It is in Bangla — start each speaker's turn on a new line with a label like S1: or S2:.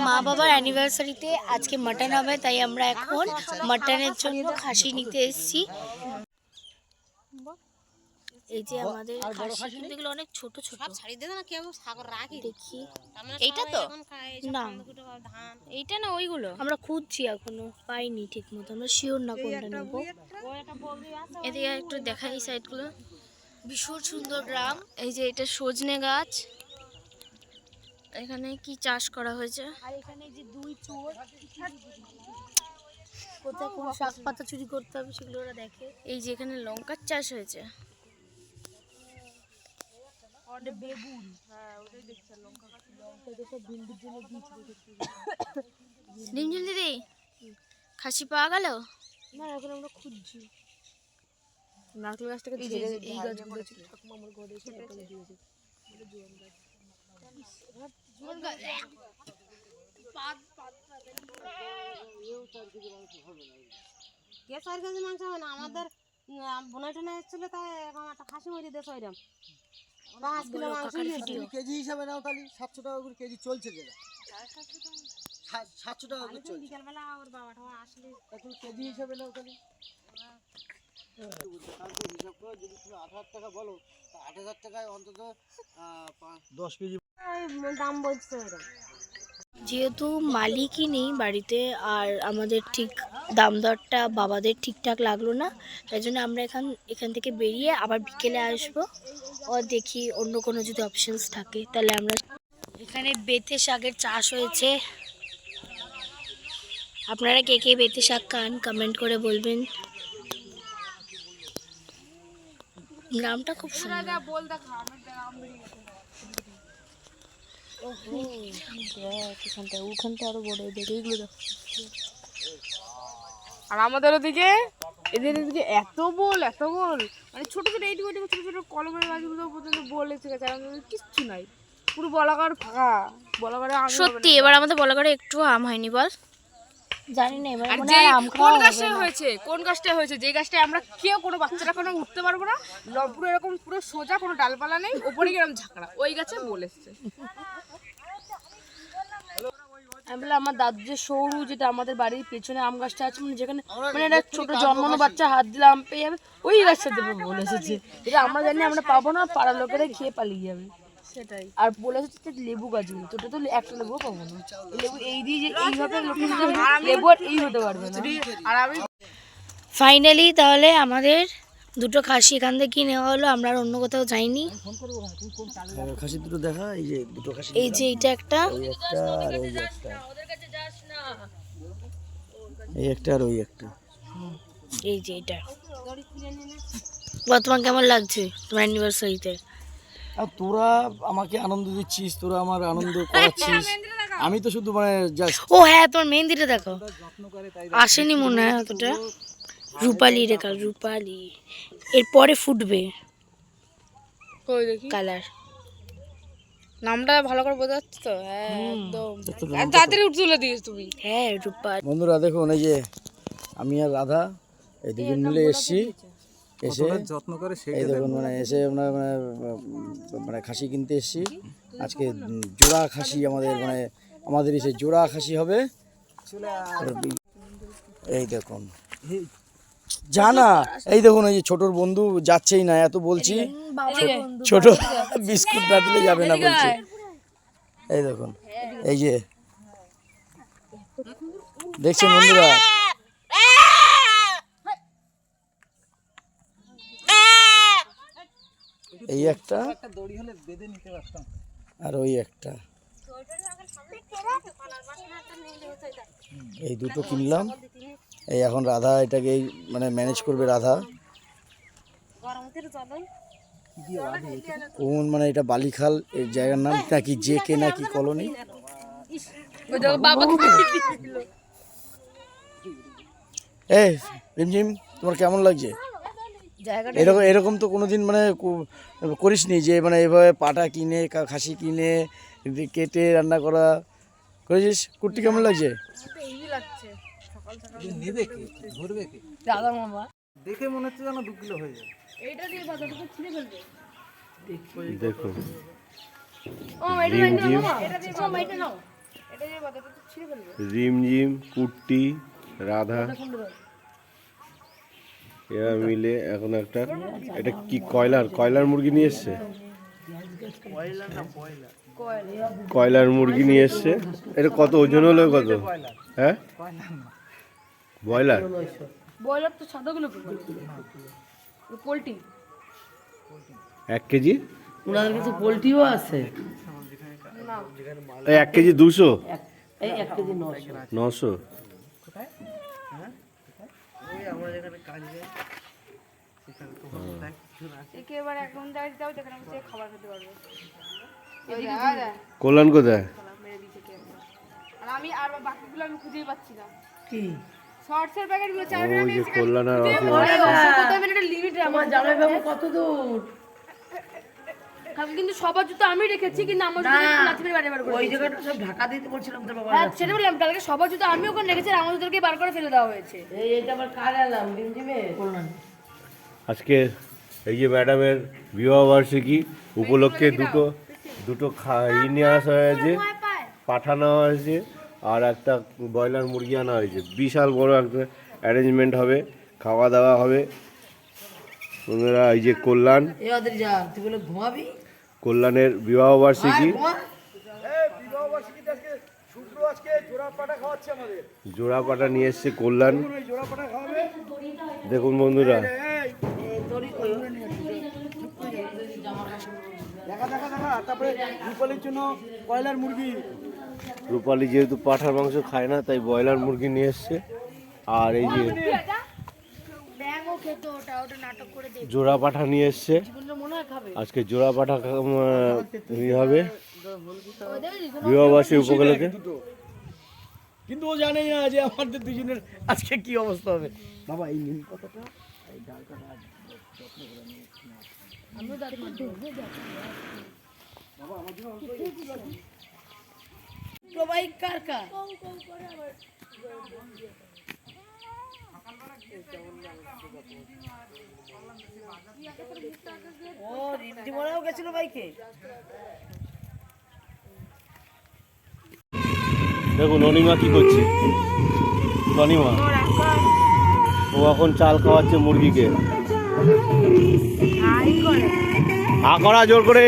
S1: মা বাবার অ্যানিভার্সারিতে আজকে মাটন হবে, তাই আমরা এখন মাটনের জন্য খাসি নিতে এসেছি। এই যে আমাদের খাসি, কিন্তু এগুলো অনেক ছোট ছোট। দেখি এইটা তো না, এইটা না ওইগুলো আমরা খুঁজছি, এখনো পাইনি ঠিক মতো, আমরা শিওর না কোনটা নেব। এদিকে একটু দেখা এই সাইডগুলো, ভীষণ সুন্দর গ্রাম। এই যে এটা সজনে গাছ, এখানে কি চাষ করা হয়েছে, আর এখানে যে দুই চোর কোথায় কোন শাক পাতা চুরি করতে হবে সেগুলো ওরা দেখে। এই যে এখানে লঙ্কার চাষ হয়েছে, বেগুন, হ্যাঁ ওটাই দেখছি, লঙ্কা গাছ, লঙ্কা দেখে ভিন্ডির জন্য বীজ রেখেছি। ডিমঝুল দিদি, খাসি পাওয়া গেল না? এখন আমরা খুঁজছি। নারকেল গাছটাকে এই গাছগুলো ঠাকুমা আমার ঘরে এসে দিয়েছে।
S2: আমাদের বোনা টোনা এসেছিল, তাই একটা খাসি মরি দেশ ওইরকম 5 কিলো মাংস
S3: কেজি হিসাবে নাও তাহলে 700 টাকা করে কেজি চলছে, যেটা 700 টাকা করে চলছে।
S2: বিকালবেলা ওর বাবা ঠাকুর আসলে
S3: এখন কেজি হিসাবে নাও তাহলে হিসাব করো, যদি তুমি 8,000 টাকা বলো, 8,000 টাকায় অন্তত 10 কেজি
S2: দাম বলছে ওরা।
S1: যেহেতু মালিকই নেই বাড়িতে, আর আমাদের ঠিক দাম দরটা বাবাদের ঠিকঠাক লাগলো না, তাই জন্য আমরা এখান থেকে বেরিয়ে আবার বিকেলে আসবো, ও দেখি অন্য কোনো যদি অপশনস থাকে তাহলে আমরা। এখানে বেথে শাকের চাষ হয়েছে, আপনারা কে কে বেথে শাক খান কমেন্ট করে বলবেন। গ্রামটা খুব সুন্দর। ওখানটা আরো বড়, দেখে এগুলো।
S4: আর আমাদের ওদিকে, এদের এদিকে এত বল মানে ছোট ছোট এইটুকু ছোট ছোট কলমের গাছগুলো পর্যন্ত বলেছে, আমাদের কিচ্ছু নাই, পুরো বলাকার ফাঁকা। বলাকারে
S1: সত্যি এবার আমাদের বলাকারে একটু আম হয়নি, বল জানি না এবার মনে হয় আম
S4: কোন
S1: খাওয়া
S4: গাছটা হয়েছে, কোন গাছটা হয়েছে, যে গাছটায় আমরা কেউ কোনো বাচ্চারা কোনো উঠতে পারবো না, পুরো এরকম পুরো সোজা, কোনো ডালপালা নেই, ওপরে এরকম ঝাঁকড়া, ওই গাছে বলেছে।
S1: আমি বললাম আমার দাদু যে সরু, যেটা আমাদের বাড়ির পেছনে আম গাছটা আছে, মানে যেখানে মানে একটা ছোট জন্মানো বাচ্চা হাত দিলে আম পেয়ে যাবে, ওই গাছটা দেবো বলে এসেছে। এটা আমরা জানি আমরা পাবো না, পাড়ার লোকেরাই খেয়ে পালিয়ে যাবে, সেটাই। আর বলে এসেছে লেবু গাছগুলো, তোটা তো একটা লেবু পাবো না, লেবু এই দিয়ে যে এইভাবে লেবু আর এই হতে পারবে না।
S4: আর আমি
S1: ফাইনালি তাহলে আমাদের দুটো খাসি এখান থেকে কিনে নেওয়া হলো, আমরা আর অন্য কোথাও যাইনি।
S3: খাসি দুটো দেখা, এই যে দুটো খাসি,
S1: এই যে এইটা একটা,
S3: ওই একটা আর ওই একটা, এই একটা আর ওই একটা,
S1: এই যে এটা। তোমার কেমন লাগছে তোমার অ্যানিভার্সারিতে?
S3: আর তোরা আমাকে আনন্দ দিচ্ছিস, তোরা আমার আনন্দ করাচ্ছিস, আমি তো শুধু মানে জাস্ট।
S1: ও হ্যাঁ, তোমার মেহেন্দিটা দেখো, আসেনি মনে হয় অতটা। রূপালি রেখা, রূপালি এরপরে ফুটবে
S4: কই দেখি
S1: কালার।
S4: নামটা ভালো করে বোঝা যাচ্ছে তো? হ্যাঁ একদম, তাড়াতাড়ি তুলে দিয়েছ তুমি।
S1: হ্যাঁ রূপালি।
S3: বন্ধুরা দেখুন, এই যে আমি আর রাধা এই দুজন মিলে এসেছি, এসে যত্ন করে এই দেখুন মানে এসে আমরা মানে খাসি কিনতে এসেছি আজকে। জোড়া খাসি আমাদের এসে জোড়া খাসি হবে। এই দেখুন জানা, এই দেখুন এই যে ছোটর বন্ধু যাচ্ছেই না, এত বলছি ছোট বিস্কুট না দিলে যাবে না বলছে। এই দেখুন, এই যে দেখছেন বন্ধুরা, এই একটা আর ওই একটা, এই দুটো কিনলাম। এই এখন রাধা এটাকে মানে ম্যানেজ করবে, রাধা কোন মানে এটা বালিখাল এর জায়গার নাম নাকি যে কে নাকি কলোনি। এই রিমঝিম, তোমার কেমন লাগছে? এরকম তো কোনোদিন মানে করিসনি যে মানে এভাবে পাটা কিনে খাসি কিনে কেটে রান্না করা করেছিস? কুর্তি কেমন লাগছে? দেখে মনে হচ্ছে যেন 2 কিলো হয়ে যাবে।
S4: এইটা দিয়ে বাজারটা ছিঁড়ে ফেলবে।
S3: দেখো
S4: ও এটা নাও, এটা দিয়ে এটা নাও, এটা যে বাদ এটা তো ছিঁড়ে ফেলবে।
S5: রিমঝিম, কুট্টি, রাধা এরা মিলে এখন একটা, এটা কি কয়লার মুরগি নিয়ে এসছে, কয়লার মুরগি নিয়ে এসছে। এটা কত ওজন হলো কত? হ্যাঁ ব্রয়লার,
S1: ব্রয়লার তো সাদাগুলো পোলট্রি
S5: 1 কেজি,
S3: ওনাদের কাছে পোলট্রিও আছে।
S5: 1 কেজি 200,
S3: এই 1 কেজি
S5: 900।
S4: একে এবার এখন জায়গায় দিতে হবে যেখানে আমি সে খাবার খেতে পারবে।
S5: কল্যাণ কোথায়?
S4: মেরে দিয়েছে কে একবার। আর আমি আর বাকিগুলো আমি খুঁজেই পাচ্ছি না।
S3: কি
S4: শর্টসের প্যাকেটগুলো চার
S5: ওই যে কল্যাণ আর
S1: লিমিট আমার জামাই বাবু কত দূর কিন্তু সবার জুতো আমি রেখেছি কিন্তু আমার জুতো লাথি মেরে বারে বার করে
S3: ওই জায়গাটা সব ঢাকা দিতে বলছিলাম তোর বাবা।
S1: হ্যাঁ সেটা বললাম কালকে সবার জুতো আমি ওখানে রেখেছি আর আমার জুতোকে বার করে ফেলে দেওয়া হয়েছে।
S3: এইটা আবার কার এলাম ডিমডিমে কল্যাণ।
S5: আজকে এই যে ম্যাডামের বিবাহবার্ষিকী উপলক্ষে দুটো নিয়ে আসা হয়েছে, পাঠানো হয়েছে, আর একটা ব্রয়লার মুরগি আনা হয়েছে। বিশাল বড় একটা অ্যারেঞ্জমেন্ট হবে, খাওয়া দাওয়া হবে। বন্ধুরা এই যে কল্যাণ,
S3: এই ওদের যা তুই বলে ঘুমাবি
S5: কল্যাণের বিবাহবার্ষিকী, জোড়া পাটা নিয়ে এসছে কল্যাণ। দেখুন বন্ধুরা, রূপালী যেহেতু পাঠার মাংস খায় না তাই ব্রয়লার মুরগি নিয়ে এসছে। আর এই যে জোড়া পাঠা নিয়ে এসছে, আজকে জোড়া পাঠা হবে বিবাহবার্ষিকী উপলক্ষে।
S3: কিন্তু ও জানে না যে আমাদের দুজনের আজকে কি অবস্থা হবে। বাবা এই নিম কথাটা এই ডালটা বাইক কার কার ও রিমঝিমরাও গেছিল বাইকে।
S5: দেখুন অনিমা কি করছে, অনিমা ও এখন চাল খাওয়াচ্ছে মুরগিকে। হা করা জোর করে।